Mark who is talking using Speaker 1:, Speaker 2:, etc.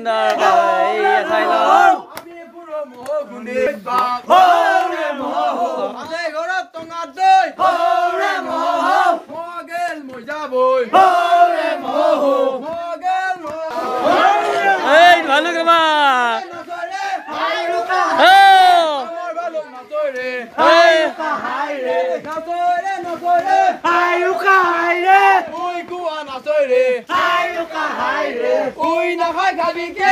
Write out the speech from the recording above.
Speaker 1: সুন্দর এই আসাইল
Speaker 2: আমি পুরো মোহ গুনে হরে মোহ আজে ঘরত টঙা দই হরে মোহ মগেল মজা বই হরে মোহ মগেল
Speaker 1: এই ভালো কেমা
Speaker 2: নসরে হাইরুকা
Speaker 1: ও
Speaker 2: আমার ভালো নসরে
Speaker 1: এই
Speaker 2: হাইরে নসরে নসরে
Speaker 1: হাইউকা হাইরে
Speaker 2: ওই কুয়া নসরে হাইরুকা হাইরে ওই না খাই খাবি কে